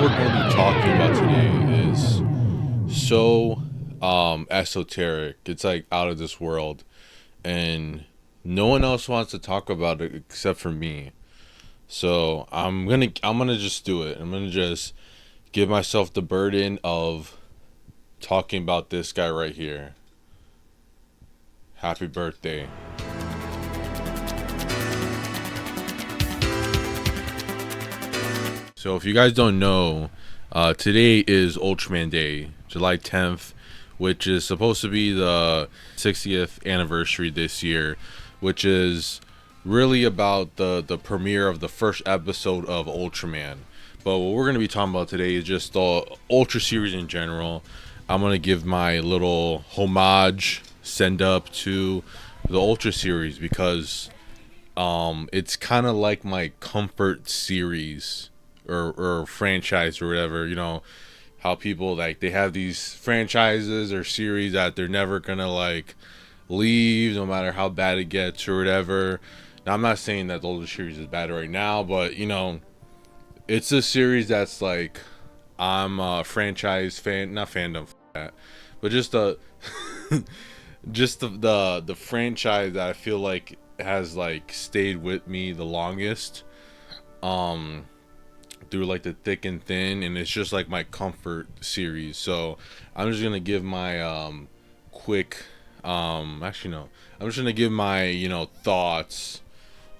we're going to be talking about today is so esoteric. It's like out of this world, and no one else wants to talk about it except for me. So I'm gonna just do it. I'm gonna just give myself the burden of talking about this guy right here. Happy birthday. So if you guys don't know, today is Ultraman Day, July 10th, which is supposed to be the 60th anniversary this year, which is really about the premiere of the first episode of Ultraman. But what we're going to be talking about today is just the Ultra series in general. I'm going to give my little homage, send up to the Ultra series because it's kind of like my comfort series or franchise or whatever. You know how people like they have these franchises or series that they're never gonna like leave no matter how bad it gets or whatever. Now I'm not saying that the older series is bad right now, but you know it's a series that's like I'm a franchise fan, not fandom for that, but just the just the franchise that I feel like has like stayed with me the longest. Um through like the thick and thin, and it's just like my comfort series. So I'm just gonna give my quick actually no, I'm just gonna give my thoughts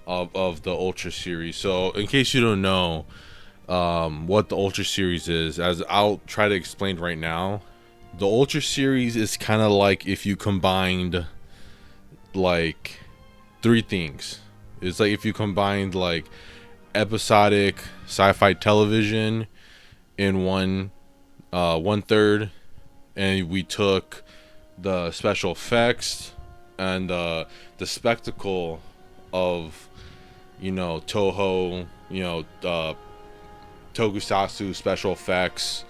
of the Ultra series. So in case you don't know what the Ultra series is, as I'll try to explain right now, the Ultra series is kind of like if you combined like three things. It's like if you combined like episodic sci-fi television in one third, and we took the special effects and the spectacle of Toho, tokusatsu special effects,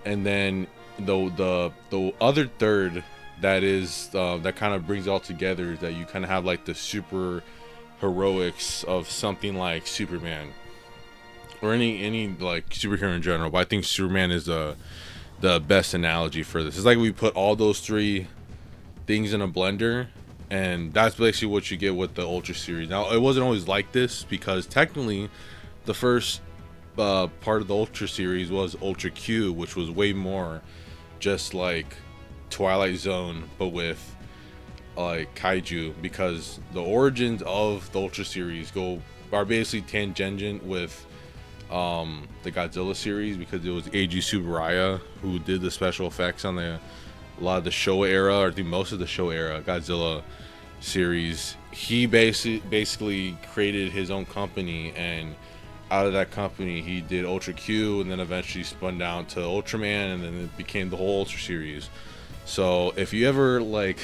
and then the other third that is that kind of brings it all together is that you kind of have like the super heroics of something like Superman or any like superhero in general, but I think Superman is the best analogy for this. It's like we put all those three things in a blender, and that's basically what you get with the Ultra series. Now it wasn't always like this because technically the first part of the Ultra series was Ultra Q, which was way more just like Twilight Zone but with like kaiju, because the origins of the Ultra series are basically tangent with the Godzilla series, because it was Eiji Tsuburaya who did the special effects on a lot of the Showa era, or I think most of the Showa era Godzilla series. He basically created his own company, and out of that company he did Ultra Q, and then eventually spun down to Ultraman, and then it became the whole Ultra series. So if you ever like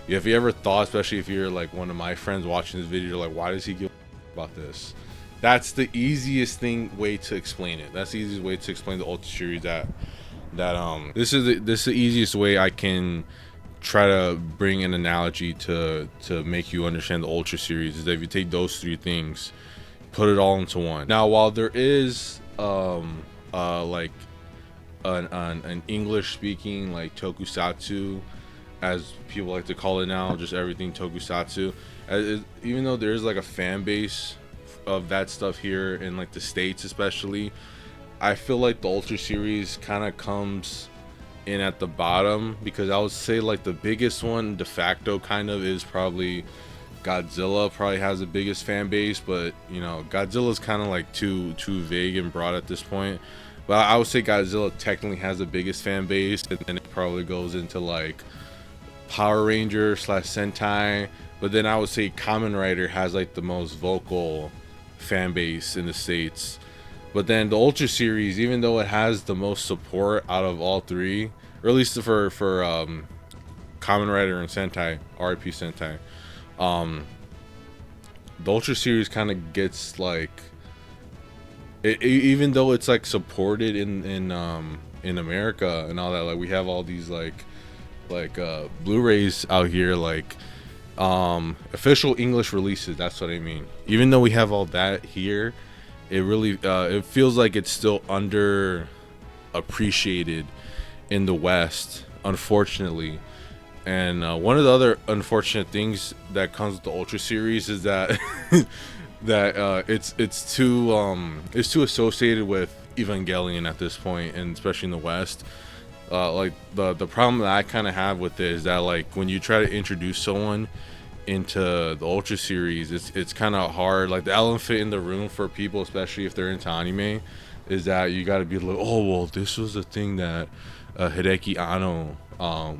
if you ever thought, especially if you're like one of my friends watching this video, you're like, why does he give about this? That's the easiest way to explain it. That's the easiest way to explain the Ultra series. This is the easiest way I can try to bring an analogy to make you understand the Ultra series, is that if you take those three things, put it all into one. Now, while there is like an English speaking like tokusatsu, as people like to call it now, just everything tokusatsu, even though there's like a fan base of that stuff here in like the States especially, I feel like the Ultra series kind of comes in at the bottom, because I would say like the biggest one de facto kind of is probably Godzilla. Probably has the biggest fan base, but Godzilla's kind of like too vague and broad at this point. But I would say Godzilla technically has the biggest fan base, and then it probably goes into like Power Ranger / Sentai, but then I would say Kamen Rider has like the most vocal fan base in the States. But then the Ultra series, even though it has the most support out of all three, or at least for Kamen Rider and Sentai, RIP Sentai, the Ultra series kind of gets like even though it's like supported in America and all that, like we have all these like Blu-rays out here, like official English releases, that's what I mean. Even though we have all that here it really it feels like it's still under appreciated in the West, unfortunately. And one of the other unfortunate things that comes with the Ultra series is that that it's too associated with Evangelion at this point, and especially in the West. Like the problem that I kind of have with it is that, like, when you try to introduce someone into the Ultra series, it's kind of hard. Like, the elephant in the room for people, especially if they're into anime, is that you got to be like, oh well, this was the thing that Hideki Anno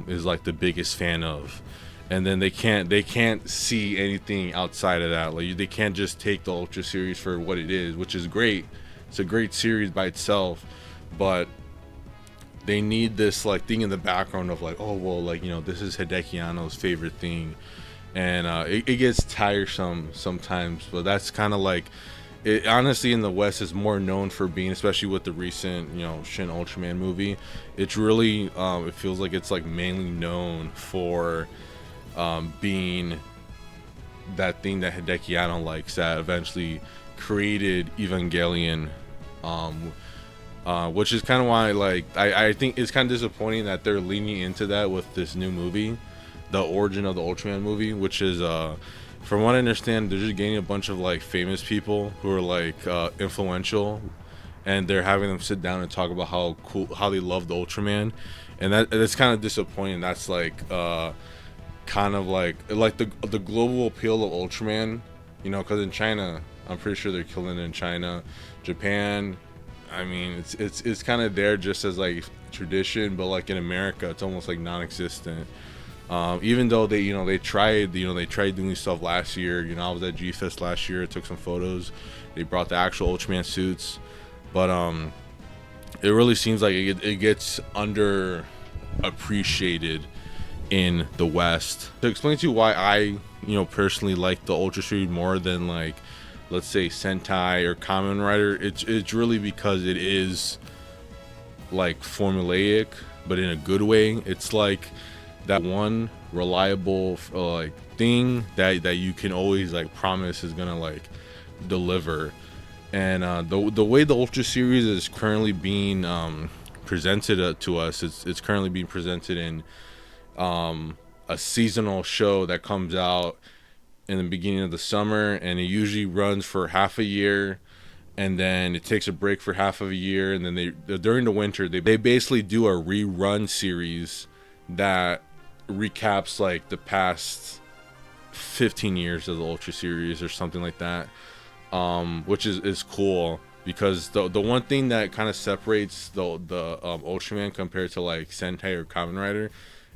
is like the biggest fan of, and then they can't see anything outside of that. Like, they can't just take the Ultra series for what it is, which is great. It's a great series by itself, but they need this like thing in the background of like, oh well, like, this is Hideki Anno's favorite thing, and it gets tiresome sometimes. But that's kind of like it. Honestly, in the West, is more known for being, especially with the recent Shin Ultraman movie. It's really it feels like it's like mainly known for being that thing that Hideki Anno likes, that eventually created Evangelion, which is kind of why, like, I think it's kind of disappointing that they're leaning into that with this new movie, the origin of the Ultraman movie, which is from what I understand, they're just getting a bunch of like famous people who are like influential, and they're having them sit down and talk about how cool, how they love the Ultraman, and that's kind of disappointing. That's like kind of like the global appeal of Ultraman, because in China, I'm pretty sure they're killing it in China, Japan. I mean, it's kind of there just as like tradition, but like in America, it's almost like non-existent. Even though they tried doing stuff last year. I was at G-Fest last year. I took some photos. They brought the actual Ultraman suits, but it really seems like it gets underappreciated in the West. To explain to you why I personally like the Ultra series more than, like, let's say Sentai or Kamen Rider, it's really because it is like formulaic, but in a good way. It's like that one reliable like thing that you can always like promise is gonna like deliver. And the way the Ultra series is currently being presented to us, it's currently being presented in a seasonal show that comes out in the beginning of the summer, and it usually runs for half a year, and then it takes a break for half of a year, and then during the winter they basically do a rerun series that recaps like the past 15 years of the Ultra series or something like that, which is cool, because the one thing that kind of separates the Ultraman compared to like Sentai or Kamen Rider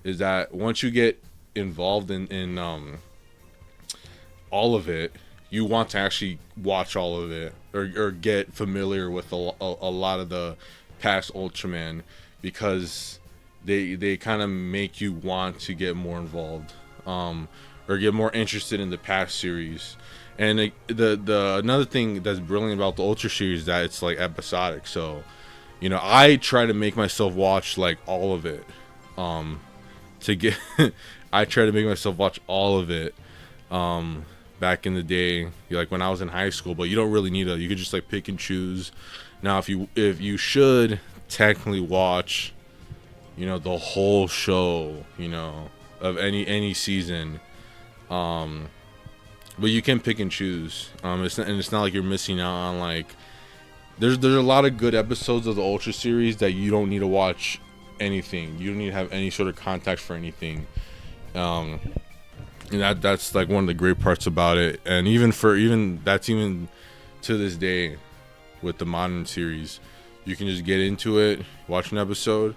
is that once you get involved in all of it, you want to actually watch all of it, or get familiar with a lot of the past Ultraman, because they kind of make you want to get more involved, or get more interested in the past series. And the another thing that's brilliant about the Ultra series is that it's like episodic. So I try to make myself watch like all of it, to get I try to make myself watch all of it back in the day, like when I was in high school. But you don't really need you could just like pick and choose. Now if you should technically watch the whole show of any season, but you can pick and choose. It's not like you're missing out on, like, there's a lot of good episodes of the Ultra series that you don't need to watch anything. You don't need to have any sort of context for anything. And that's like one of the great parts about it. And even to this day with the modern series, you can just get into it, watch an episode,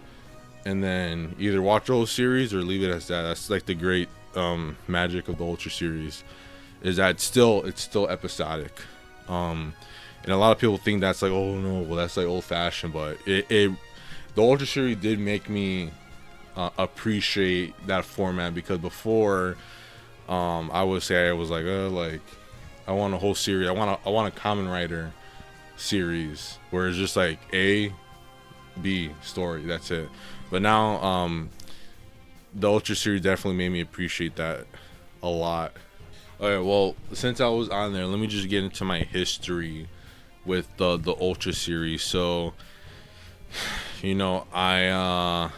and then either watch the whole series or leave it as that. That's like the great magic of the Ultra series, is that it's still episodic. And a lot of people think that's like, oh no, well that's like old fashioned, but the Ultra series did make me appreciate that format, because before I would say I was like I want a whole series. I want a Kamen Rider series where it's just like A, B story, that's it. But now the Ultra series definitely made me appreciate that a lot. Alright, well, since I was on there, let me just get into my history with the Ultra series. So you know, I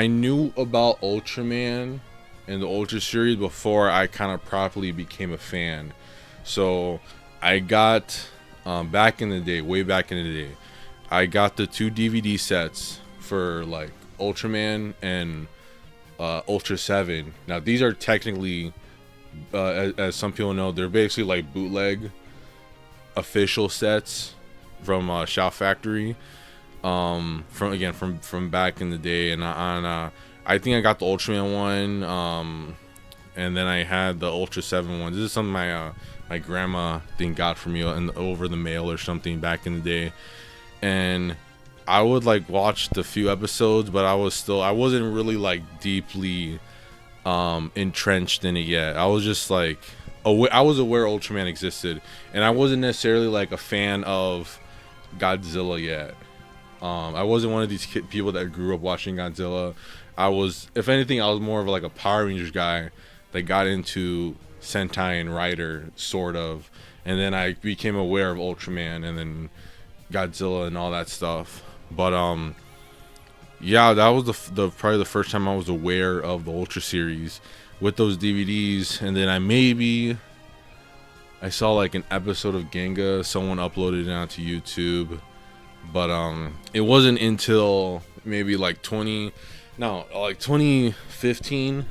knew about Ultraman and the Ultra series before I kind of properly became a fan. So I got back in the day, way back in the day, I got the 2 DVD sets for like Ultraman and Ultra 7. Now these are technically, as some people know, they're basically like bootleg official sets from Shout Factory. From back in the day, and I think I got the Ultraman one, and then I had the Ultra 7 one. This is something my grandma got for me over the mail or something back in the day, and I would like watch the few episodes, but I wasn't really like deeply entrenched in it yet. I was just like I was aware Ultraman existed, and I wasn't necessarily like a fan of Godzilla yet. I wasn't one of these people that grew up watching Godzilla. If anything, I was more of like a Power Rangers guy that got into Sentai and Rider, sort of, and then I became aware of Ultraman and then Godzilla and all that stuff. But yeah, that was the probably the first time I was aware of the Ultra series with those DVDs, and then I saw like an episode of Genga. Someone uploaded it onto YouTube. But it wasn't until maybe like 2015.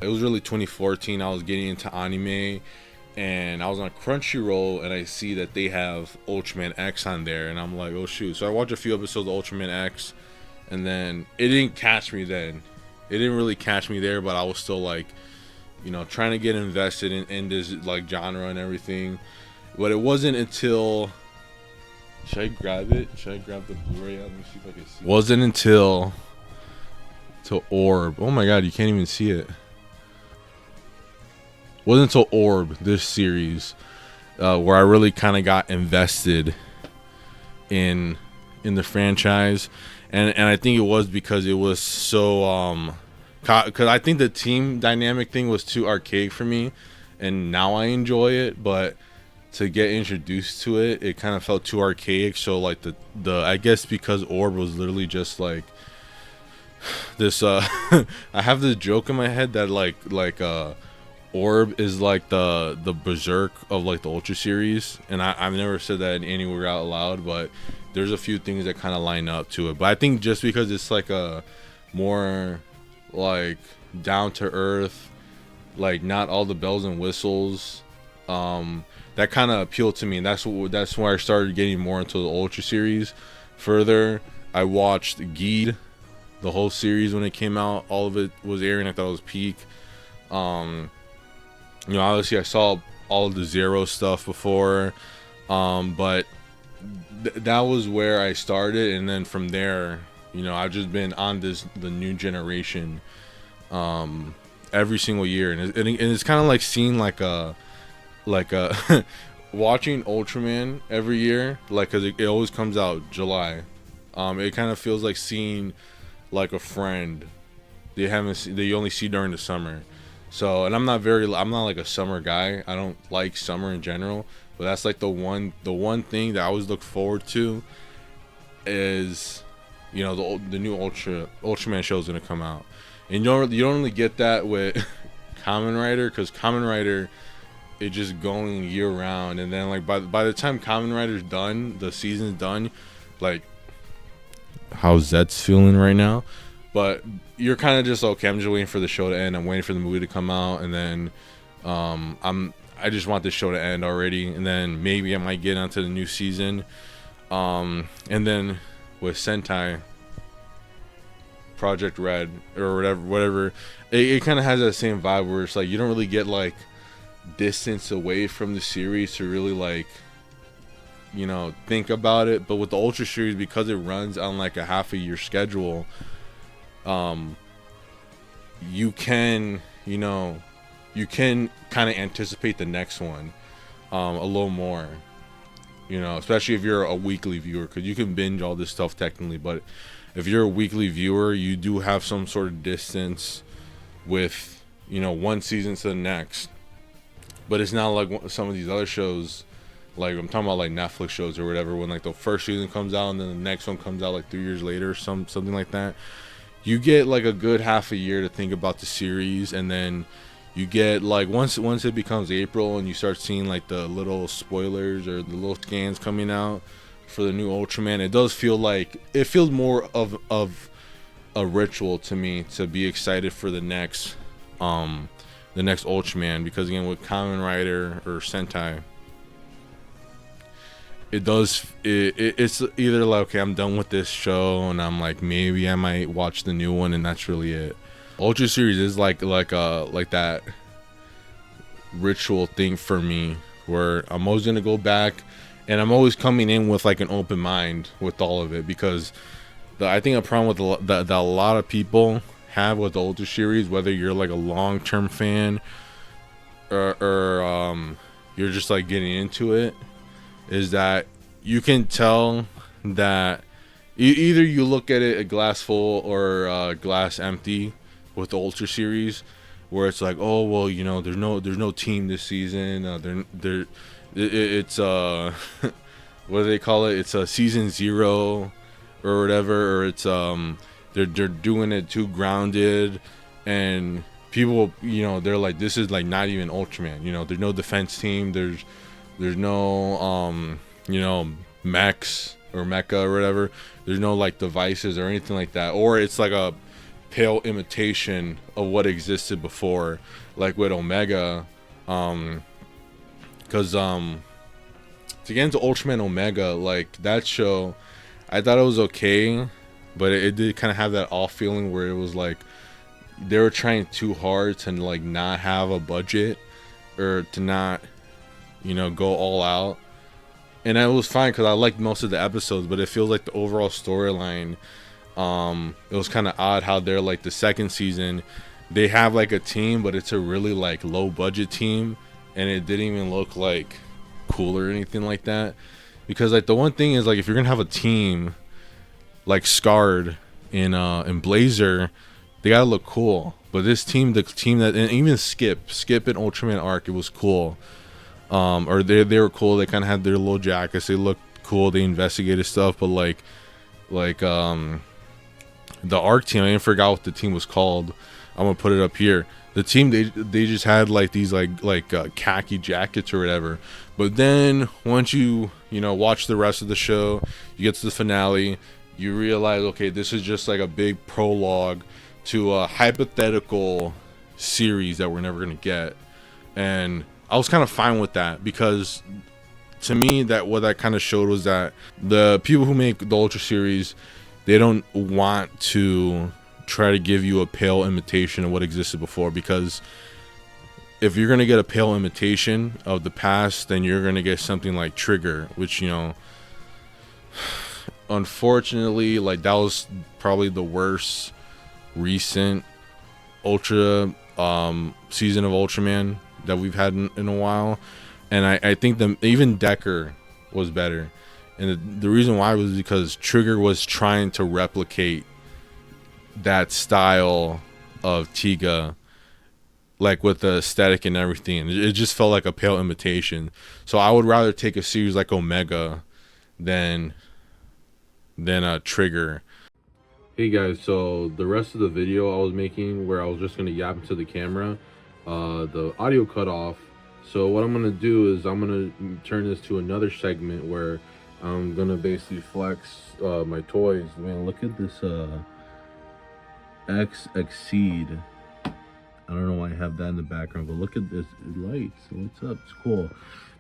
It was really 2014. I was getting into anime, and I was on Crunchyroll, and I see that they have Ultraman X on there, and I'm like, oh shoot. So I watched a few episodes of Ultraman X, and then it didn't catch me then. It didn't really catch me there, but I was still like, you know, trying to get invested in this like genre and everything. But it wasn't until... Should I grab it? Should I grab the Blu-ray out? Let me see if I can see it. Wasn't until Orb. Oh my god, you can't even see it. Wasn't until Orb, this series, where I really kind of got invested in the franchise, and I think it was because it was so because I think the team dynamic thing was too archaic for me, and now I enjoy it, but to get introduced to it, it kind of felt too archaic. So like the I guess because Orb was literally just like this I have this joke in my head that like Orb is like the Berserk of like the Ultra series, and I've never said that anywhere out loud, but there's a few things that kind of line up to it. But I think just because it's like a more like down to earth, like not all the bells and whistles, that kind of appealed to me, and that's where I started getting more into the Ultra series. Further, I watched Geed, the whole series when it came out. All of it was airing. I thought it was peak. You know, obviously I saw all of the Zero stuff before, but that was where I started, and then from there, you know, I've just been on the new generation every single year, and it's kind of like seeing like a watching Ultraman every year, like, because it always comes out July. It kind of feels like seeing like a friend that you only see during the summer. So, and I'm not like a summer guy. I don't like summer in general, but that's like the one thing that I always look forward to is, you know, the new Ultraman show is gonna come out, and you don't really get that with Kamen Rider, because Kamen Rider, it's just going year round, and then like by the time Kamen Rider's done, the season's done, like how Zet's feeling right now, but you're kind of just okay, I'm just waiting for the show to end, I'm waiting for the movie to come out, and then I just want the show to end already, and then maybe I might get onto the new season. And then with Sentai Project Red or whatever, it kind of has that same vibe where it's like you don't really get like distance away from the series to really like, you know, think about it. But with the Ultra series, because it runs on like a half a year schedule, you can kind of anticipate the next one a little more, you know, especially if you're a weekly viewer, because you can binge all this stuff technically, but if you're a weekly viewer, you do have some sort of distance with, you know, one season to the next. But it's not like some of these other shows Like I'm talking about like Netflix shows or whatever, when like the first season comes out and then the next one comes out like 3 years later, something like that. You get like a good half a year to think about the series, and then you get like once it becomes April and you start seeing like the little spoilers or the little scans coming out for the new Ultraman, it does feel like it feels more of a ritual to me to be excited for the next Ultraman, because again with Kamen Rider or Sentai, it's either like, okay, I'm done with this show and I'm like, maybe I might watch the new one, and that's really it. Ultra series is like that ritual thing for me, where I'm always gonna go back, and I'm always coming in with like an open mind with all of it, because I think a problem with that a lot of people have with the Ultra series, whether you're like a long-term fan or you're just like getting into it, is that you can tell that either you look at it a glass full or glass empty with the Ultra series, where it's like, oh well, you know, there's no team this season. It's what do they call it? It's a season 0 or whatever, or it's they're doing it too grounded, and people, you know, they're like, this is like not even Ultraman. You know, there's no defense team. There's no you know, mechs or mecha or whatever. There's no like devices or anything like that, or it's like a pale imitation of what existed before, like with Omega, because to get into Ultraman Omega, like that show, I thought it was okay, but it did kind of have that off feeling where it was like they were trying too hard to like not have a budget, or to not, you know, go all out. And it was fine because I liked most of the episodes, but it feels like the overall storyline, it was kind of odd how they're like the second season, they have like a team, but it's a really like low budget team, and it didn't even look like cool or anything like that. Because like the one thing is, like, if you're gonna have a team like Scarred in Blazer, they gotta look cool. But this team, the team that, and even Skip in Ultraman Arc, it was cool. Or they were cool. They kind of had their little jackets. They looked cool. They investigated stuff. But like the Arc team, I forgot what the team was called. I'm gonna put it up here. The team, they just had like these like khaki jackets or whatever. But then once you know, watch the rest of the show, you get to the finale, you realize, okay, this is just like a big prologue to a hypothetical series that we're never gonna get. And I was kind of fine with that, because to me, that what that kind of showed was that the people who make the Ultra series, they don't want to try to give you a pale imitation of what existed before. Because if you're gonna get a pale imitation of the past, then you're gonna get something like Trigger, which, you know, unfortunately, like that was probably the worst recent Ultra season of Ultraman that we've had in a while. And I think even Decker was better, and the reason why was because Trigger was trying to replicate that style of Tiga, like with the aesthetic and everything. It just felt like a pale imitation. So I would rather take a series like Omega than a Trigger. Hey guys, so the rest of the video I was making, where I was just gonna yap into the camera, the audio cut off. So what I'm gonna do is I'm gonna turn this to another segment where I'm gonna basically flex my toys. Man, look at this Exceed. I don't know why I have that in the background, but look at this. It lights up. It's cool.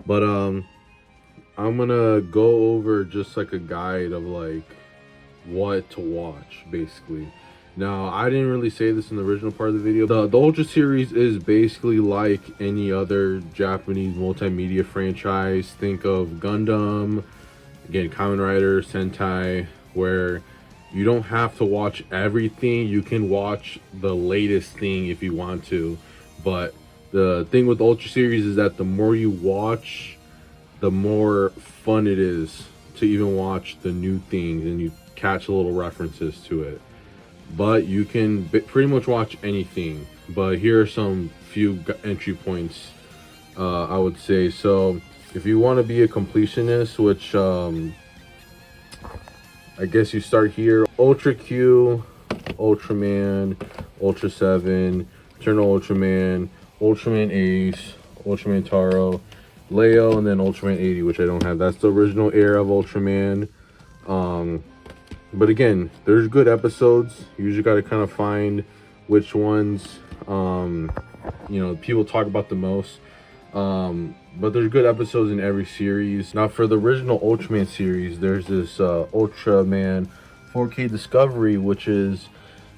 But I'm gonna go over just like a guide of like what to watch, basically. Now, I didn't really say this in the original part of the video. The Ultra series is basically like any other Japanese multimedia franchise. Think of Gundam, again, Kamen Rider, Sentai, where you don't have to watch everything. You can watch the latest thing if you want to. But the thing with the Ultra series is that the more you watch, the more fun it is to even watch the new things, and you catch little references to it. But you can pretty much watch anything. But here are some few entry points, I would say. So If you want to be a completionist, which I guess you start here: Ultra Q, Ultraman, Ultra 7, Eternal Ultraman, Ultraman Ace, Ultraman Taro, Leo, and then Ultraman 80, which I don't have. That's the original era of Ultraman. But again, there's good episodes. You usually got to kind of find which ones people talk about the most. But there's good episodes in every series. Now for the original Ultraman series, there's this Ultraman 4K Discovery, which is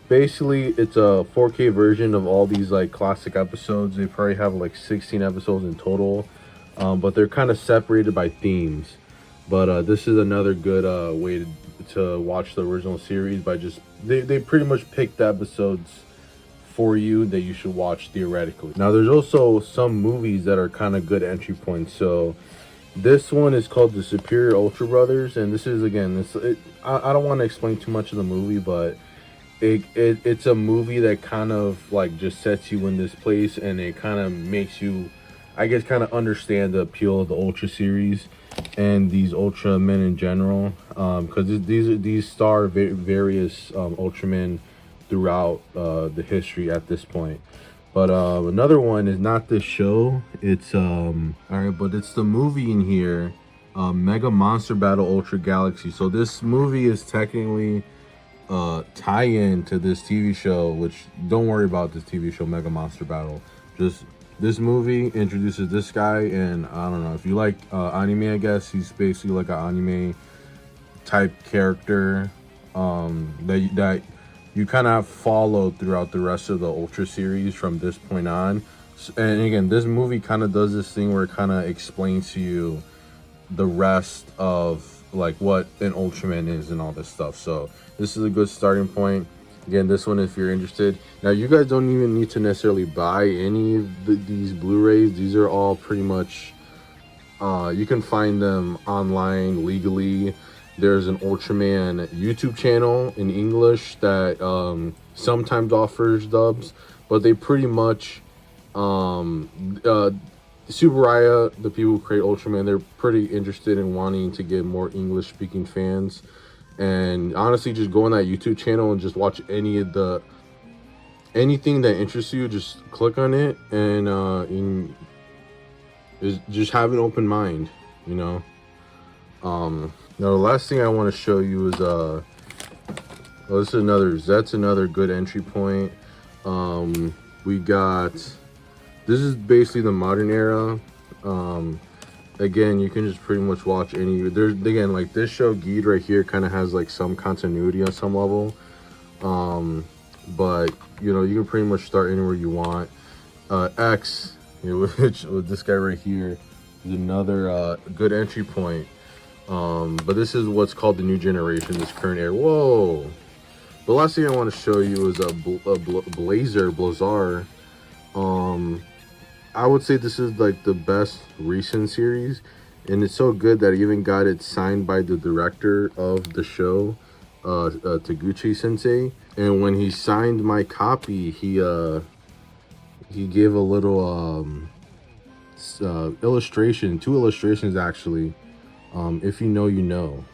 basically, it's a 4K version of all these like classic episodes. They probably have like 16 episodes in total, but they're kind of separated by themes. But this is another good way to watch the original series by just they pretty much pick the episodes for you that you should watch theoretically. Now there's also some movies that are kind of good entry points. So this one is called The Superior Ultra Brothers, and this is, again, I don't want to explain too much of the movie, but it's a movie that kind of like just sets you in this place, and it kind of makes you, I guess, kind of understand the appeal of the Ultra series and these Ultramen in general, because these star various Ultramen throughout the history at this point. But another one is not this show. It's all right, but it's the movie in here, Mega Monster Battle Ultra Galaxy. So this movie is technically tie-in to this TV show, which, don't worry about this TV show Mega Monster Battle. Just this movie introduces this guy, and I don't know if you like anime. I guess he's basically like an anime type character that you kind of follow throughout the rest of the Ultra series from this point on. And again, this movie kind of does this thing where it kind of explains to you the rest of like what an Ultraman is and all this stuff. So this is a good starting point. Again, this one, if you're interested. Now, you guys don't even need to necessarily buy any of these Blu-rays. These are all pretty much, you can find them online legally. There's an Ultraman YouTube channel in English that sometimes offers dubs, but they pretty much, Subaraya, the people who create Ultraman, they're pretty interested in wanting to get more English-speaking fans. And honestly, just go on that YouTube channel and just watch anything that interests you. Just click on it and just have an open mind, you know. Now the last thing I want to show you is that's another good entry point. We got, this is basically the modern era. Again, you can just pretty much watch any, there's, again, like this show Geed right here kind of has like some continuity on some level, but you know, you can pretty much start anywhere you want. X, which with this guy right here is another good entry point. But this is what's called the new generation, this current era. Whoa! The last thing I want to show you is a Blazar. I would say this is like the best recent series, and it's so good that I even got it signed by the director of the show, Taguchi Sensei. And when he signed my copy, he gave a little illustration, two illustrations actually. If you know, you know.